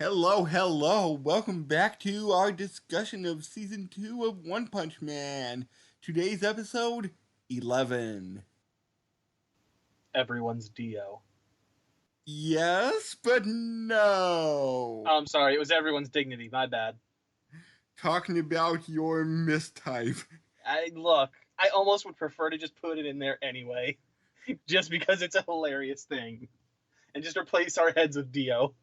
Hello, hello. Welcome back to our discussion of Season 2 of One Punch Man. Today's episode 11. Everyone's Dio. Yes, but no. Oh, I'm sorry, it was everyone's dignity, my bad. Talking about your mistype. I almost would prefer to just put it in there anyway, just because it's a hilarious thing. And just replace our heads with Dio.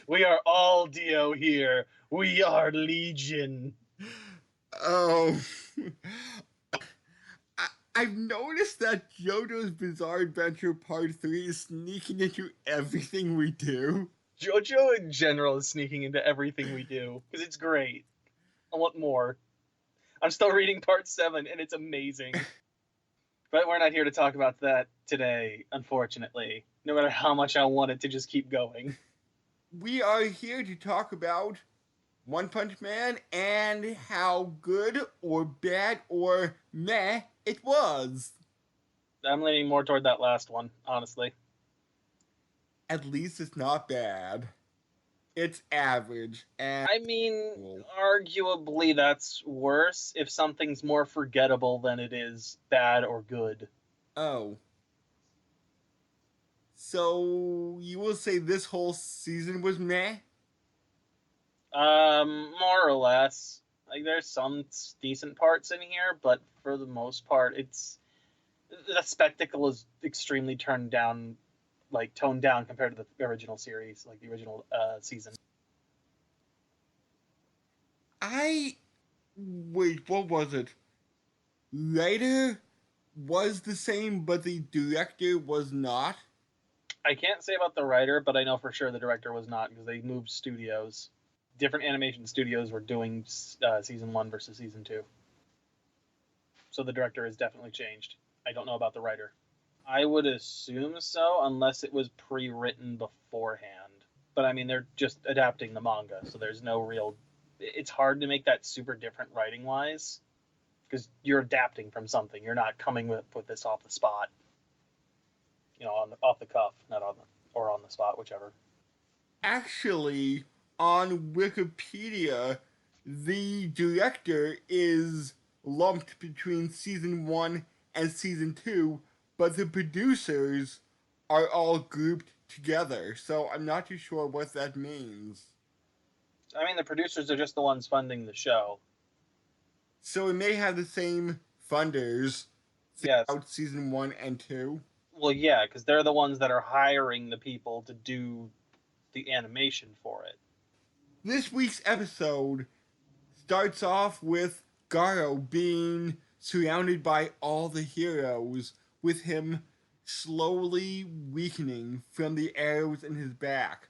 We are all Dio here. We are Legion. Oh. I've noticed that JoJo's Bizarre Adventure Part 3 is sneaking into everything we do. JoJo in general is sneaking into everything we do, because it's great. I want more. I'm still reading Part 7, and it's amazing. But we're not here to talk about that today, unfortunately. No matter how much I want it to just keep going. We are here to talk about One Punch Man and how good or bad or meh it was. I'm leaning more toward that last one, honestly. At least it's not bad. It's average and I mean, arguably that's worse if something's more forgettable than it is bad or good. oh. So you will say this whole season was meh? More or less. Like there's some decent parts in here, but for the most part, the spectacle is extremely toned down compared to the original series, like the original season. I wait, what was it? Later was the same, but the director was not. I can't say about the writer, but I know for sure the director was not because they moved studios. Different animation studios were doing season 1 versus season 2. So the director has definitely changed. I don't know about the writer. I would assume so, unless it was pre-written beforehand. But I mean, they're just adapting the manga, so there's no real. It's hard to make that super different writing wise, because you're adapting from something. You're not coming with this off the spot. Off the cuff, not on the or on the spot, whichever. Actually, on Wikipedia, the director is lumped between season 1 and season 2, but the producers are all grouped together, so I'm not too sure what that means. I mean, the producers are just the ones funding the show. So it may have the same funders Yes. throughout season 1 and 2. Well, yeah, because they're the ones that are hiring the people to do the animation for it. This week's episode starts off with Garo being surrounded by all the heroes, with him slowly weakening from the arrows in his back.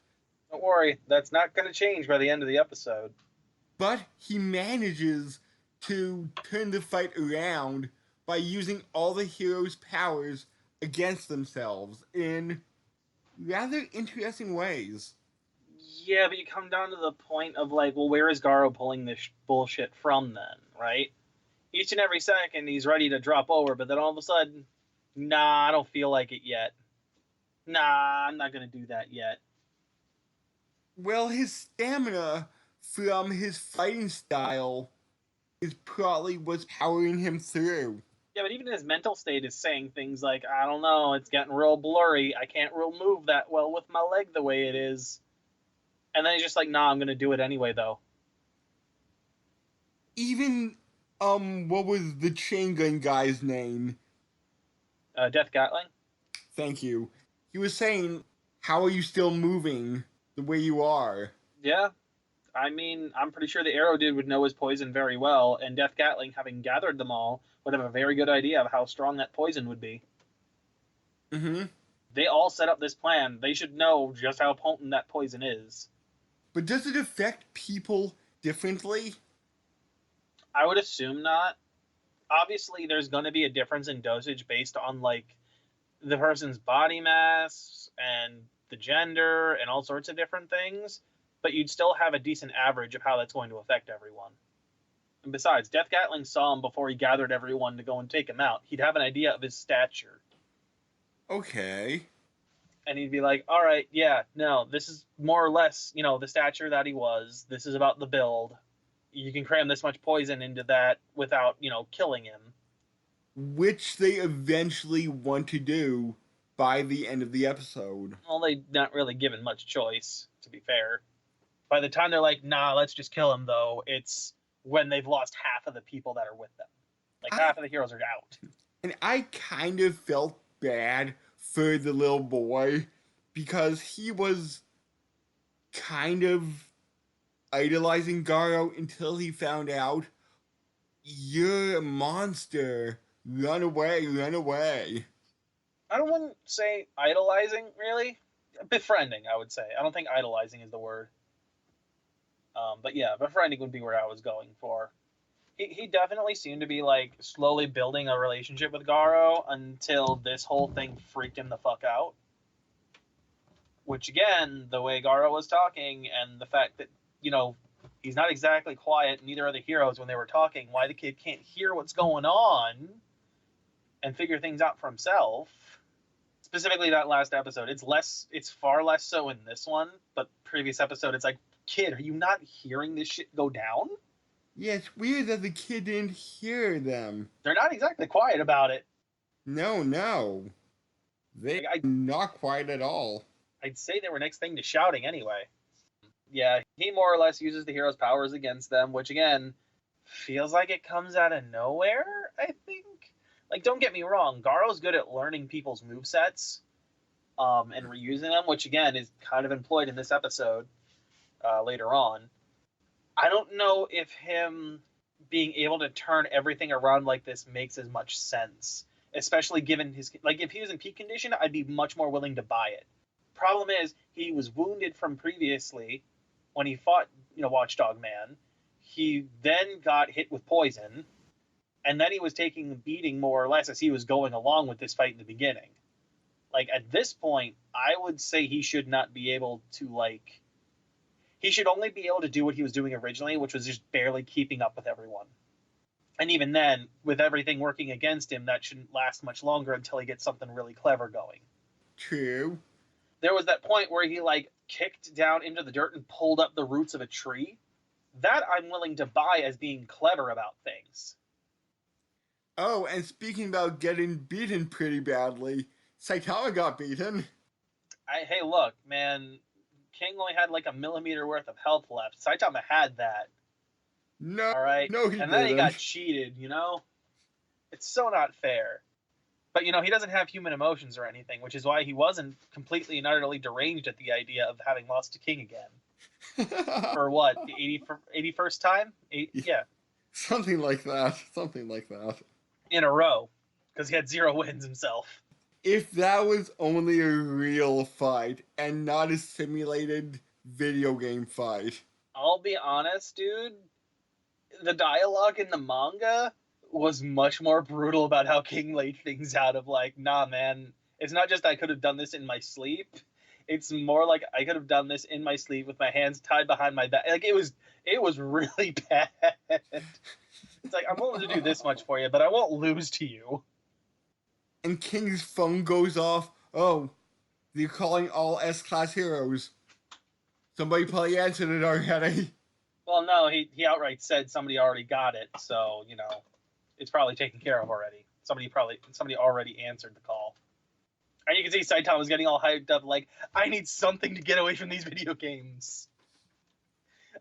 Don't worry, that's not going to change by the end of the episode. But he manages to turn the fight around by using all the heroes' powers against themselves in rather interesting ways. Yeah, but you come down to the point of like, well, where is Garo pulling this bullshit from then, right? Each and every second he's ready to drop over, but then all of a sudden, nah, I don't feel like it yet. Nah, I'm not going to do that yet. Well, his stamina from his fighting style is probably what's powering him through. Yeah, but even his mental state is saying things like, I don't know, it's getting real blurry. I can't real move that well with my leg the way it is. And then he's just like, nah, I'm going to do it anyway, though. Even, what was the chain gun guy's name? Death Gatling? Thank you. He was saying, how are you still moving the way you are? Yeah. I mean, I'm pretty sure the Arrow dude would know his poison very well, and Death Gatling, having gathered them all, would have a very good idea of how strong that poison would be. Mm-hmm. They all set up this plan. They should know just how potent that poison is. But does it affect people differently? I would assume not. Obviously, there's going to be a difference in dosage based on, like, the person's body mass and the gender and all sorts of different things, but you'd still have a decent average of how that's going to affect everyone. And besides, Death Gatling saw him before he gathered everyone to go and take him out. He'd have an idea of his stature. Okay. and he'd be like, all right, yeah, no, this is more or less, the stature that he was. This is about the build. You can cram this much poison into that without, killing him. Which they eventually want to do by the end of the episode. Well, they're not really given much choice, to be fair. By the time they're like, nah, let's just kill him, though, it's when they've lost half of the people that are with them. Like, half of the heroes are out. And I kind of felt bad for the little boy because he was kind of idolizing Garo until he found out, you're a monster. Run away, run away. I wouldn't say idolizing, really. Befriending, I would say. I don't think idolizing is the word. But yeah, befriending would be where I was going for. He definitely seemed to be, like, slowly building a relationship with Garo until this whole thing freaked him the fuck out. Which, again, the way Garo was talking and the fact that, he's not exactly quiet, neither are the heroes when they were talking, why the kid can't hear what's going on and figure things out for himself. Specifically that last episode. It's far less so in this one, but previous episode, it's like, kid, are you not hearing this shit go down? Yeah, it's weird that the kid didn't hear them. They're not exactly quiet about it. No. They're not quiet at all. I'd say they were next thing to shouting anyway. Yeah, he more or less uses the hero's powers against them, which again, feels like it comes out of nowhere, I think. Like, don't get me wrong, Garo's good at learning people's movesets and reusing them, which again is kind of employed in this episode later on. I don't know if him being able to turn everything around like this makes as much sense, especially given his, like, if he was in peak condition, I'd be much more willing to buy it. Problem is, he was wounded from previously when he fought, Watchdog Man. He then got hit with poison, and then he was taking a beating more or less as he was going along with this fight in the beginning. Like, at this point, I would say he should not be able to, like, he should only be able to do what he was doing originally, which was just barely keeping up with everyone. And even then, with everything working against him, that shouldn't last much longer until he gets something really clever going. True. There was that point where he, like, kicked down into the dirt and pulled up the roots of a tree. That I'm willing to buy as being clever about things. Oh, and speaking about getting beaten pretty badly, Saitama got beaten. Hey, look, man, King only had like a millimeter worth of health left. Saitama had that. No, all right? No, he didn't. And then he got cheated, It's so not fair. But, he doesn't have human emotions or anything, which is why he wasn't completely and utterly deranged at the idea of having lost to King again. For what, the 81st time? Yeah. Something like that. In a row, because he had 0 wins himself. If that was only a real fight and not a simulated video game fight. I'll be honest, dude. The dialogue in the manga was much more brutal about how King laid things out of like, nah, man, it's not just I could have done this in my sleep. It's more like I could have done this in my sleep with my hands tied behind my back. Like, it was really bad. It's like, I'm willing to do this much for you, but I won't lose to you. And King's phone goes off. Oh, they're calling all S-class heroes. Somebody probably answered it already. Well, no, he outright said somebody already got it, so, it's probably taken care of already. Somebody already answered the call. And you can see Saitama was getting all hyped up, like, I need something to get away from these video games.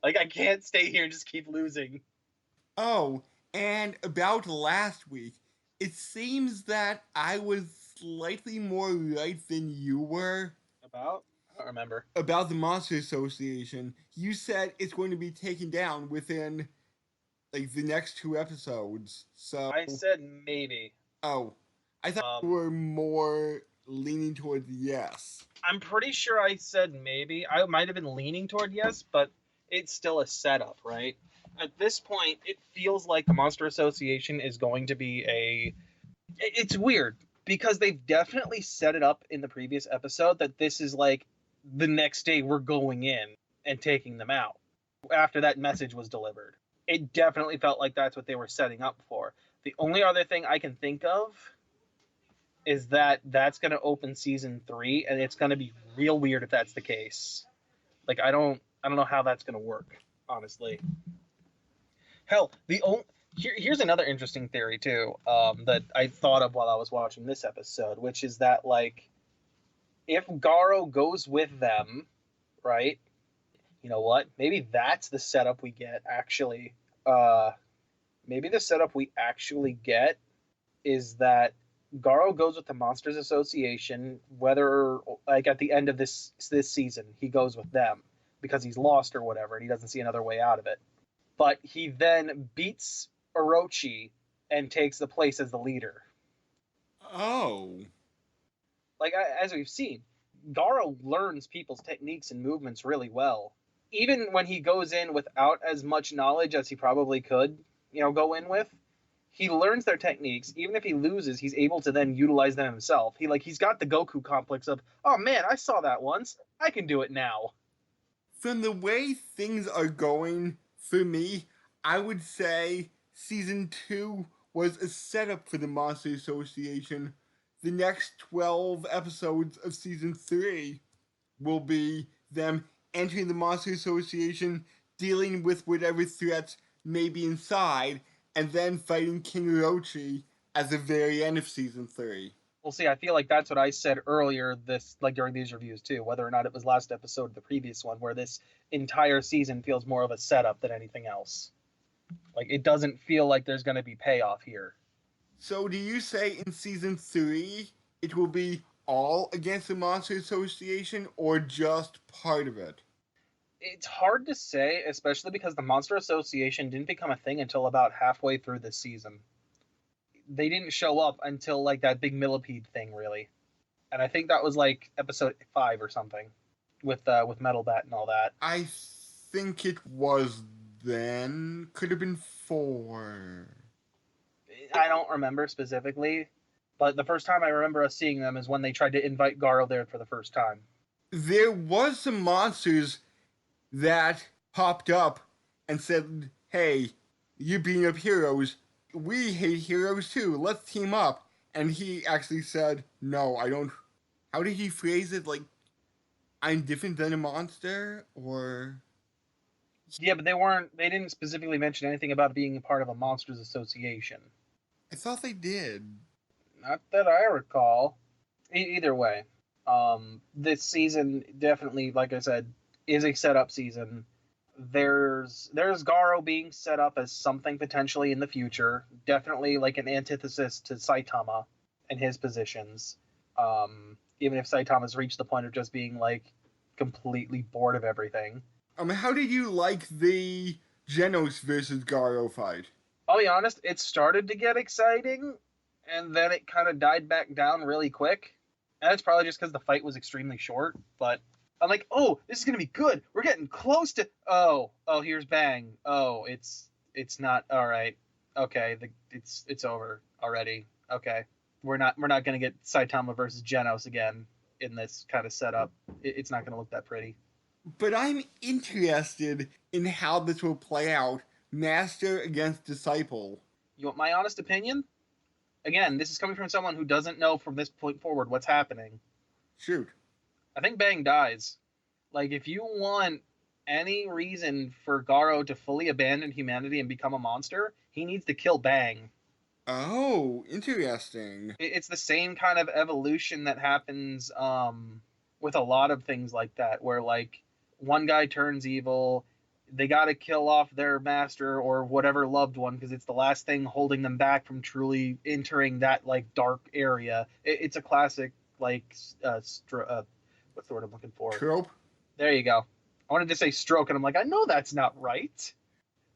Like, I can't stay here and just keep losing. Oh, and about last week, it seems that I was slightly more right than you were. About? I don't remember. About the Monster Association. You said it's going to be taken down within, like, the next 2 episodes. So I said maybe. Oh, I thought you were more leaning toward yes. I'm pretty sure I said maybe. I might have been leaning toward yes, but it's still a setup, right? At this point, it feels like the Monster Association is going to be it's weird, because they've definitely set it up in the previous episode that this is like the next day we're going in and taking them out. After that message was delivered. It definitely felt like that's what they were setting up for. The only other thing I can think of is that that's going to open season 3, and it's going to be real weird if that's the case. Like I don't know how that's going to work, honestly. Hell, here's another interesting theory too, that I thought of while I was watching this episode, which is that like if Garo goes with them, right? You know what? Maybe that's the setup we get actually. Maybe the setup we actually get is that Garo goes with the Monsters Association, whether like at the end of this season he goes with them because he's lost or whatever, and he doesn't see another way out of it. But he then beats Orochi and takes the place as the leader. Oh. Like as we've seen, Garo learns people's techniques and movements really well. Even when he goes in without as much knowledge as he probably could, go in with, he learns their techniques. Even if he loses, he's able to then utilize them himself. He's got the Goku complex of, oh man, I saw that once. I can do it now. From the way things are going for me, I would say season 2 was a setup for the Monster Association. The next 12 episodes of season 3 will be them entering the Monster Association, dealing with whatever threats may be inside, and then fighting King Orochi at the very end of season 3. Well, see, I feel like that's what I said earlier during these reviews too, whether or not it was last episode or the previous one, where this entire season feels more of a setup than anything else. Like, it doesn't feel like there's going to be payoff here. So do you say in season 3 it will be all against the Monster Association or just part of it? It's hard to say, especially because the Monster Association didn't become a thing until about halfway through this season. They didn't show up until like that big millipede thing, really, and I think that was like episode 5 or something, with Metal Bat and all that. I think it was then. Could have been 4. I don't remember specifically, but the first time I remember us seeing them is when they tried to invite Garo there for the first time. There was some monsters that popped up and said, hey, you being up heroes, we hate heroes too, let's team up. And he actually said, no, I don't. How did he phrase it? Like, I'm different than a monster? Or. Yeah, but they didn't specifically mention anything about being a part of a Monsters Association. I thought they did. Not that I recall. Either way, this season definitely, like I said, is a setup season. There's Garo being set up as something potentially in the future. Definitely like an antithesis to Saitama and his positions. Even if Saitama's reached the point of just being like completely bored of everything. How did you like the Genos versus Garo fight? I'll be honest, it started to get exciting, and then it kind of died back down really quick. And it's probably just because the fight was extremely short, but I'm like, oh, this is gonna be good. We're getting close to. Oh, here's Bang. Oh, it's not all right. Okay, it's over already. Okay, we're not gonna get Saitama versus Genos again in this kind of setup. It's not gonna look that pretty. But I'm interested in how this will play out. Master against disciple. You want my honest opinion? Again, this is coming from someone who doesn't know from this point forward what's happening. Shoot. I think Bang dies. Like, if you want any reason for Garo to fully abandon humanity and become a monster, he needs to kill Bang. Oh, interesting. It's the same kind of evolution that happens with a lot of things like that, where, like, one guy turns evil, they got to kill off their master or whatever loved one because it's the last thing holding them back from truly entering that, like, dark area. It's a classic, like, what's the word I'm looking for? Trope? There you go. I wanted to say stroke, and I'm like, I know that's not right.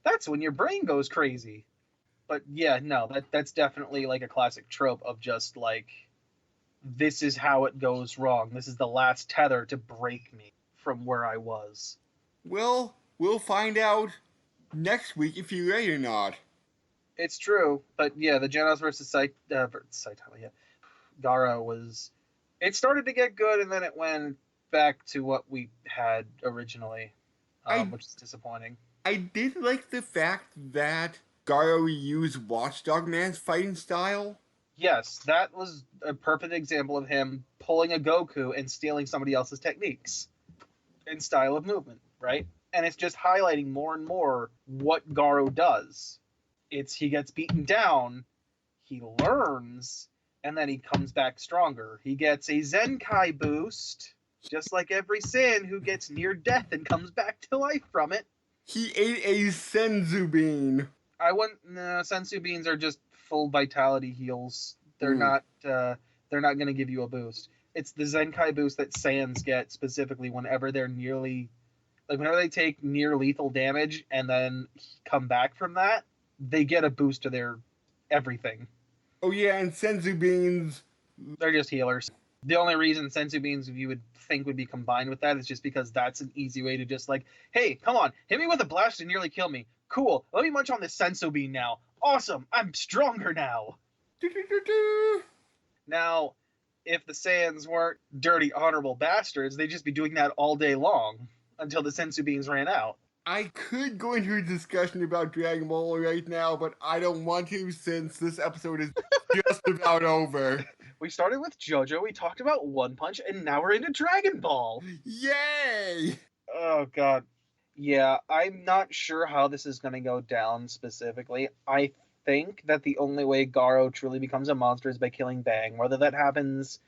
That's when your brain goes crazy. But yeah, no, that's definitely like a classic trope of just like, this is how it goes wrong. This is the last tether to break me from where I was. Well, we'll find out next week if you're ready or not. It's true, but yeah, the Genos versus Saitama, yeah. Garo was. It started to get good, and then it went back to what we had originally, which is disappointing. I did like the fact that Garo used Watchdog Man's fighting style. Yes, that was a perfect example of him pulling a Goku and stealing somebody else's techniques and style of movement, right? And it's just highlighting more and more what Garo does. It's he gets beaten down, he learns, and then he comes back stronger. He gets a Zenkai boost, just like every Saiyan who gets near death and comes back to life from it. He ate a senzu bean. Sensu beans are just full vitality heals. They're Mm. not going to give you a boost. It's the Zenkai boost that Saiyans get specifically whenever they're whenever they take near lethal damage and then come back from that, they get a boost to their everything. Oh yeah, and senzu beans. They're just healers. The only reason Sensu beans you would think would be combined with that is just because that's an easy way to just like, hey, come on, hit me with a blast and nearly kill me. Cool, let me munch on this Sensu bean now. Awesome, I'm stronger now. Now, if the Saiyans weren't dirty, honorable bastards, they'd just be doing that all day long until the Sensu beans ran out. I could go into a discussion about Dragon Ball right now, but I don't want to since this episode is just about over. We started with JoJo, we talked about One Punch, and now we're into Dragon Ball. Yay! Oh, God. Yeah, I'm not sure how this is going to go down specifically. I think that the only way Garo truly becomes a monster is by killing Bang, whether that happens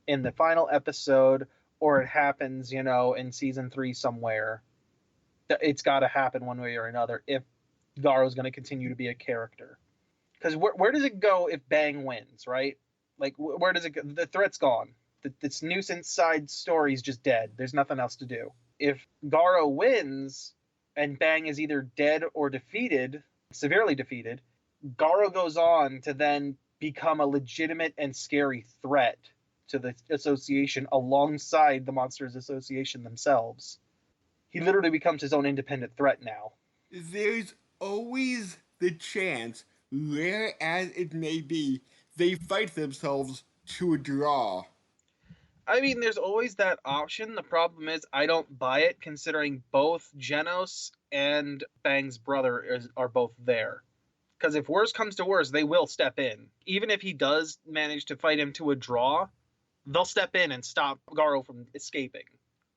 in the final episode or it happens, in season 3 somewhere. It's got to happen one way or another if Garo's going to continue to be a character. Because where does it go if Bang wins, right? Like, where does it go? The threat's gone. This nuisance side story's just dead. There's nothing else to do. If Garo wins and Bang is either dead or defeated, severely defeated, Garo goes on to then become a legitimate and scary threat to the association alongside the Monsters Association themselves. He literally becomes his own independent threat now. There's always the chance, rare as it may be, they fight themselves to a draw. I mean, there's always that option. The problem is, I don't buy it, considering both Genos and Bang's brother are both there. Because if worse comes to worse, they will step in. Even if he does manage to fight him to a draw, they'll step in and stop Garo from escaping.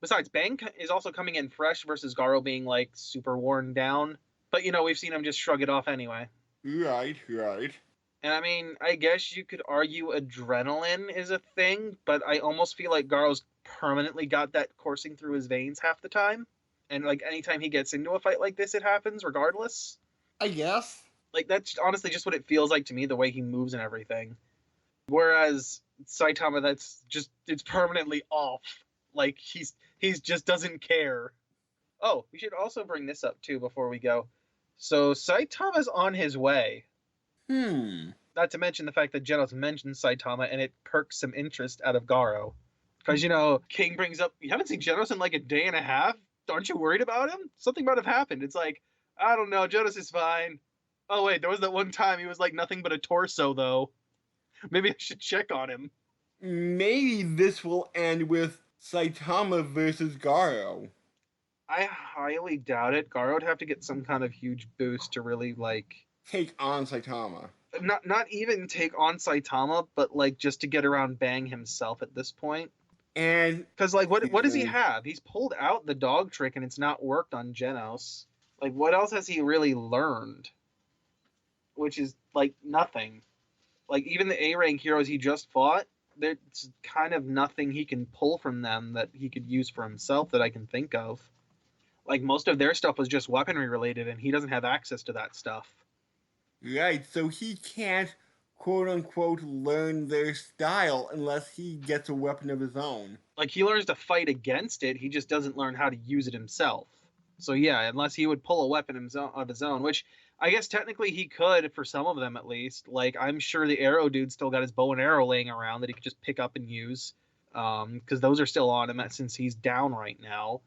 Besides, Bang is also coming in fresh versus Garo being, like, super worn down. But, we've seen him just shrug it off anyway. Right. And I mean, I guess you could argue adrenaline is a thing, but I almost feel like Garo's permanently got that coursing through his veins half the time. And like anytime he gets into a fight like this, it happens regardless. I guess. Like that's honestly just what it feels like to me, the way he moves and everything. Whereas Saitama, it's permanently off. Like he's just doesn't care. Oh, we should also bring this up too before we go. So Saitama's on his way. Not to mention the fact that Genos mentions Saitama and it perks some interest out of Garo. Because, King brings up, you haven't seen Genos in like a day and a half? Aren't you worried about him? Something might have happened. It's like, I don't know, Genos is fine. Oh, wait, there was that one time he was like nothing but a torso, though. Maybe I should check on him. Maybe this will end with Saitama versus Garo. I highly doubt it. Garo would have to get some kind of huge boost to really, like... take on Saitama. Not even take on Saitama, but like just to get around Bang himself at this point. And because like what does he have? He's pulled out the dog trick and it's not worked on Genos. Like what else has he really learned? Which is like nothing. Like even the A rank heroes he just fought, there's kind of nothing he can pull from them that he could use for himself that I can think of. Like most of their stuff was just weaponry related and he doesn't have access to that stuff. Right, so he can't, quote-unquote, learn their style unless he gets a weapon of his own. Like, he learns to fight against it, he just doesn't learn how to use it himself. So yeah, unless he would pull a weapon of his own, which I guess technically he could, for some of them at least. Like, I'm sure the arrow dude still got his bow and arrow laying around that he could just pick up and use. Because those are still on him since he's down right now.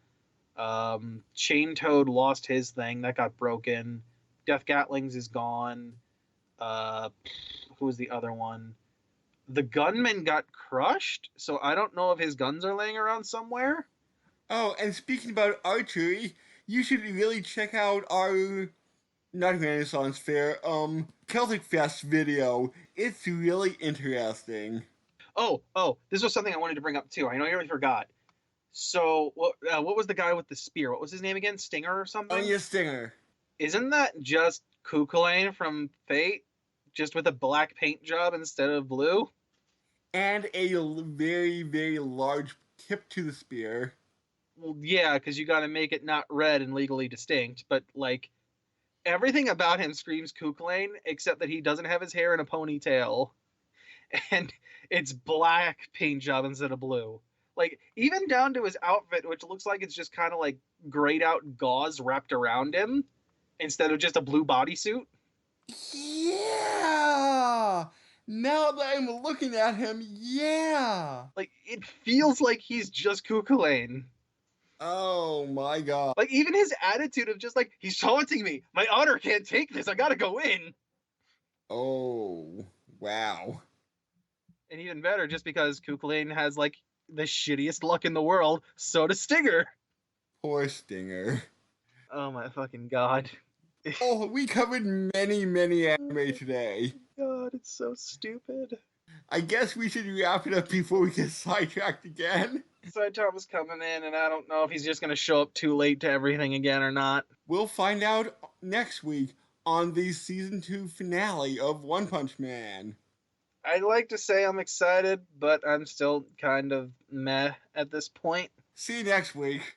Chain Toad lost his thing, that got broken. Death Gatlings is gone. Who was the other one? The gunman got crushed, so I don't know if his guns are laying around somewhere. Oh, and speaking about archery, you should really check out our not Renaissance Fair, Celtic Fest video. It's really interesting. Oh, this was something I wanted to bring up too. I know you already forgot. So, what was the guy with the spear? What was his name again? Stinger or something? Anya Stinger. Isn't that just Kukulane from Fate, just with a black paint job instead of blue? And a very, very large tip to the spear. Well, yeah, because you got to make it not red and legally distinct. But like everything about him screams Kukulane, except that he doesn't have his hair in a ponytail, and it's black paint job instead of blue. Like even down to his outfit, which looks like it's just kind of like grayed out gauze wrapped around him instead of just a blue bodysuit. Yeah! Now that I'm looking at him, yeah! Like it feels like he's just Kukulane. Oh my god. Like even his attitude of just like he's taunting me. My honor can't take this. I gotta go in. Oh, wow. And even better, just because Kukulane has like the shittiest luck in the world, so does Stinger. Poor Stinger. Oh my fucking god. Oh, we covered many, many anime today. God, it's so stupid. I guess we should wrap it up before we get sidetracked again. Side was coming in, and I don't know if he's just gonna show up too late to everything again or not. We'll find out next week on the season 2 finale of One Punch Man. I'd like to say I'm excited, but I'm still kind of meh at this point. See you next week.